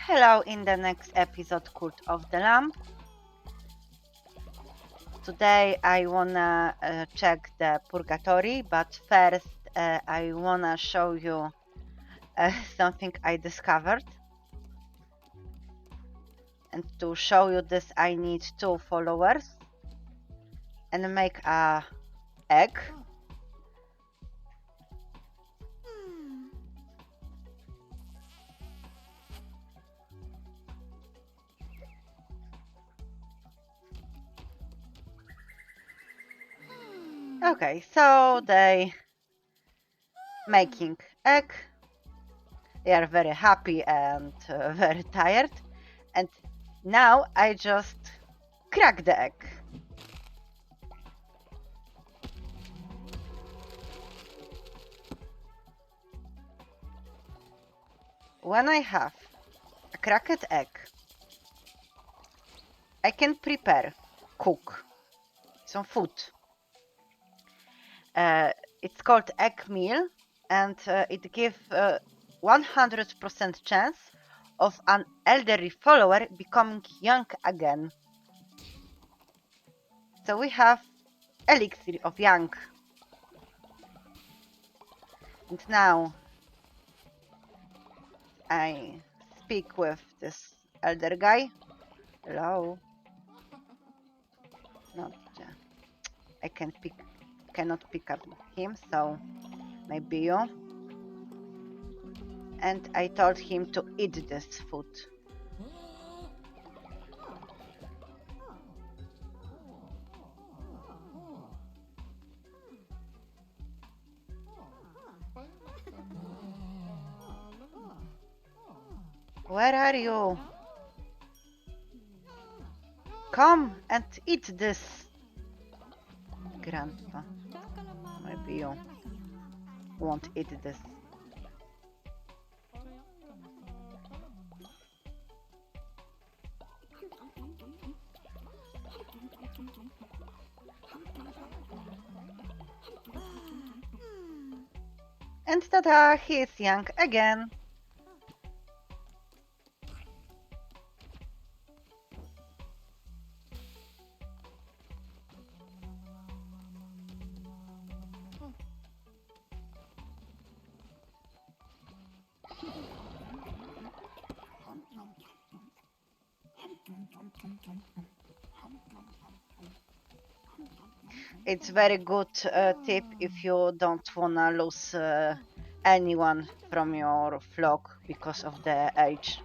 Hello, in the next episode, Cult of the Lamp. Today I wanna check the purgatory, but first I wanna show you something I discovered. And to show you this, I need 2 followers and make a egg. Okay, so they making egg. They are very happy and very tired. And now I just crack the egg. When I have a cracked egg, I can cook some food. It's called egg meal, and it gives 100% chance of an elderly follower becoming young again. So we have elixir of young. And now I speak with this elder guy. Hello. Not I cannot pick up him, so maybe you. And I told him to eat this food. Where are you? Come and eat this. Grandpa, maybe you won't eat this. And ta-da, he is young again. It's very good tip if you don't wanna lose anyone from your flock because of the age.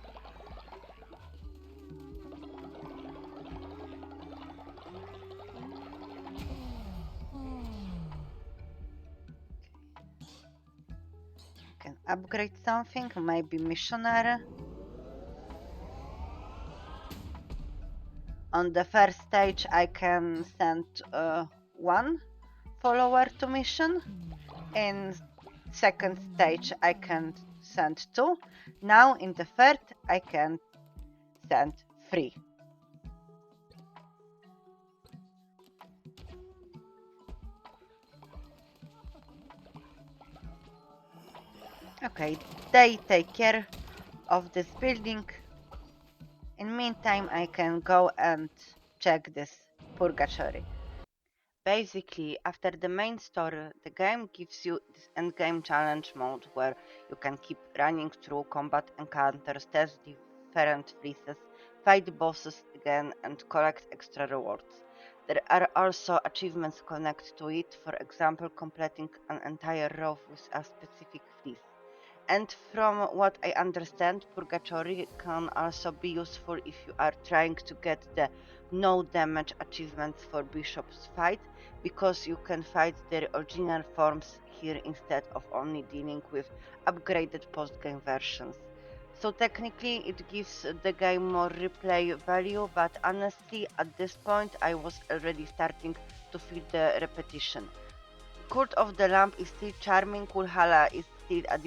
Can upgrade something, maybe missionary. On the first stage I can send 1 follower to mission. In second stage I can send 2. Now in the third I can send 3. Okay, they take care of this building. In meantime I can go and check this purgatory. Basically, after the main story, the game gives you this endgame challenge mode where you can keep running through combat encounters, test different fleeces, fight bosses again, and collect extra rewards. There are also achievements connected to it, for example, completing an entire row with a specific fleece. And from what I understand, Purgatory can also be useful if you are trying to get the no damage achievements for Bishop's fight, because you can fight their original forms here instead of only dealing with upgraded post-game versions. So technically it gives the game more replay value, but honestly at this point I was already starting to feel the repetition. Cult of the Lamp is still charming, Woolhalla is still a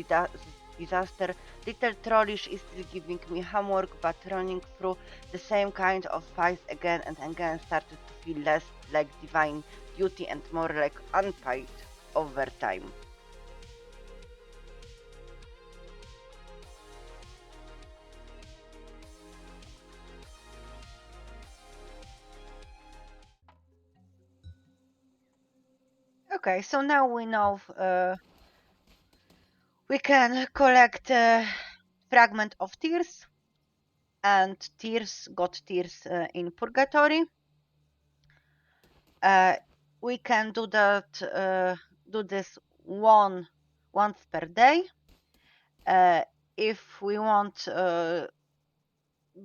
disaster, Little Trollish is still giving me homework, but running through the same kind of fights again and again started to feel less like divine duty and more like unpaid overtime. Okay, so now we know we can collect fragment of tears, and tears got tears in purgatory. We can do that. Do this once per day. If we want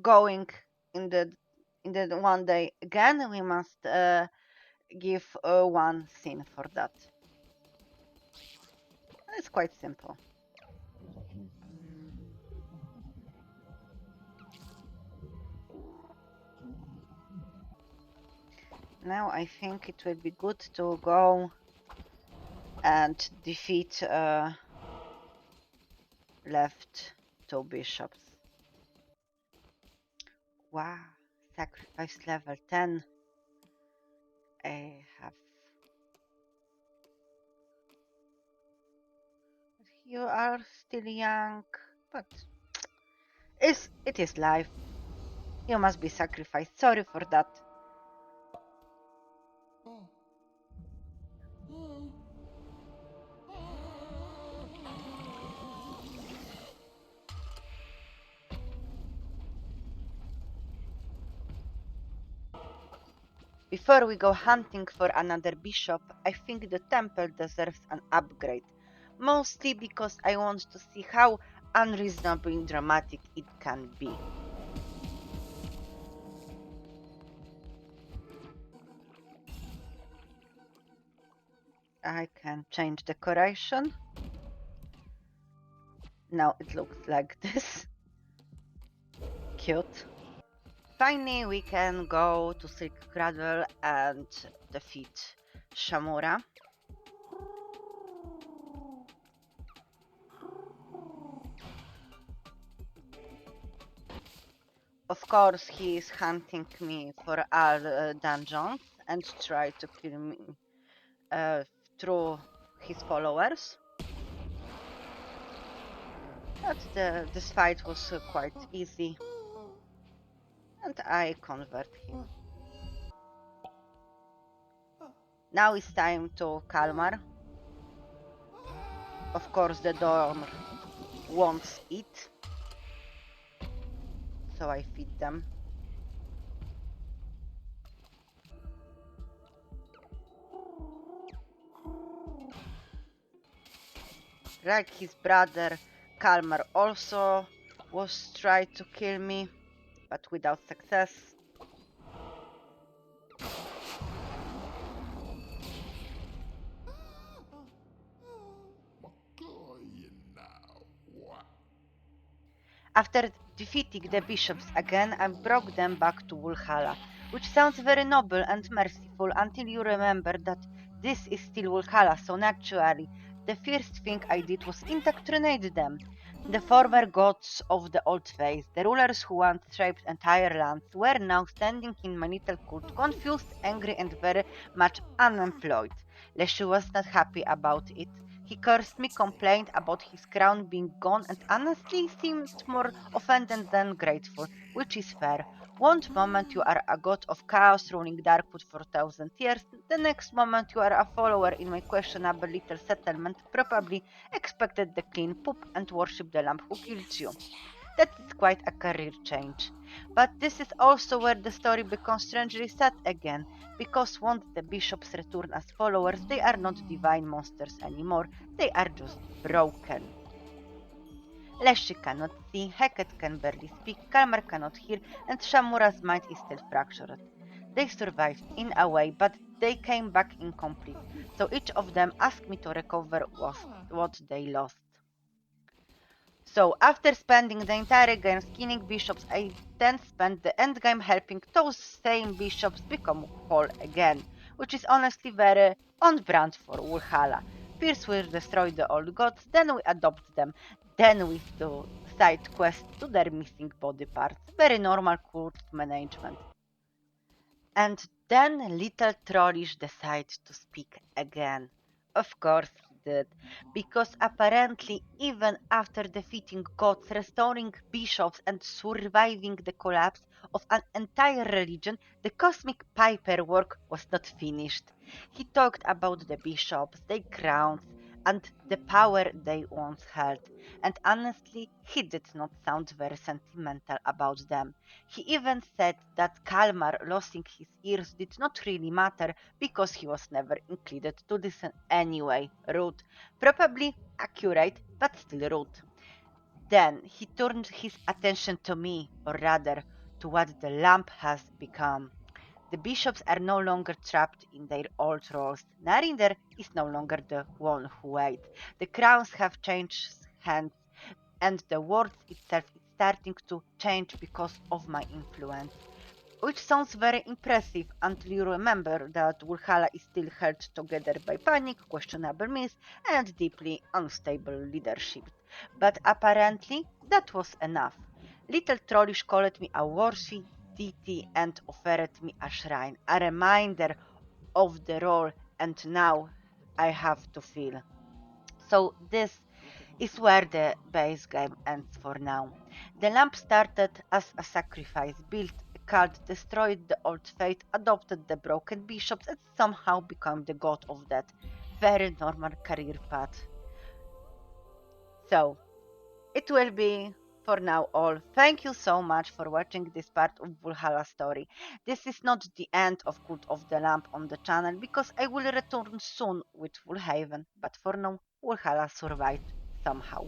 going in the one day again, we must give one sin for that. It's quite simple. Now I think it will be good to go and defeat left two bishops. Wow, sacrifice level 10. I have. You are still young, but it is life. You must be sacrificed. Sorry for that. Before we go hunting for another bishop, I think the temple deserves an upgrade. Mostly because I want to see how unreasonably dramatic it can be. I can change decoration. Now it looks like this. Cute. Finally, we can go to Silk Cradle and defeat Shamura. Of course, he is hunting me for all dungeons and try to kill me through his followers. But this fight was quite easy, and I convert him. Now it's time to Kallamar. Of course, the dorm wants it, so I feed them. Like his brother, Kallamar also was tried to kill me, but without success. After defeating the bishops again, I brought them back to Woolhalla, which sounds very noble and merciful until you remember that this is still Woolhalla, so naturally, the first thing I did was indoctrinate them. The former gods of the old faith, the rulers who once shaped entire lands, were now standing in my little court, confused, angry, and very much unemployed. Leshy was not happy about it. He cursed me, complained about his crown being gone, and honestly seemed more offended than grateful, which is fair. One moment you are a god of chaos ruling Darkwood for 1,000 years, the next moment you are a follower in my questionable little settlement, probably expected the clean poop and worship the lamb who killed you. That is quite a career change. But this is also where the story becomes strangely sad again, because once the bishops return as followers, they are not divine monsters anymore, they are just broken. Leshy cannot see, Heket can barely speak, Kallamar cannot hear, and Shamura's mind is still fractured. They survived in a way, but they came back incomplete, so each of them asked me to recover what they lost. So after spending the entire game skinning bishops, I then spent the endgame helping those same bishops become whole again, which is honestly very on brand for Woolhalla. First we destroy the old gods, then we adopt them, then we do side quests to their missing body parts. Very normal cult management. And then Little Trollish decides to speak again. Of course did, because apparently, even after defeating gods, restoring bishops, and surviving the collapse of an entire religion, the cosmic paperwork was not finished. He talked about the bishops, their crowns, and the power they once held, and honestly, he did not sound very sentimental about them. He even said that Kalmar losing his ears did not really matter because he was never included to listen anyway. Rude. Probably accurate, but still rude. Then he turned his attention to me, or rather, to what the lamp has become. The bishops are no longer trapped in their old roles. Narinder is no longer the one who waits. The crowns have changed hands, and the world itself is starting to change because of my influence. Which sounds very impressive until you remember that Woolhalla is still held together by panic, questionable myths, and deeply unstable leadership. But apparently that was enough. Little Trollish called me a worthy deity and offered me a shrine, a reminder of the role and now I have to fill. So this is where the base game ends for now. The lamp started as a sacrifice, built a cult, destroyed the old faith, adopted the broken bishops, and somehow became the god of that. Very normal career path. So, it will be for now all. Thank you so much for watching this part of Valhalla story. This is not the end of Cult of the Lamp on the channel because I will return soon with Full Haven, but for now, Valhalla survived somehow.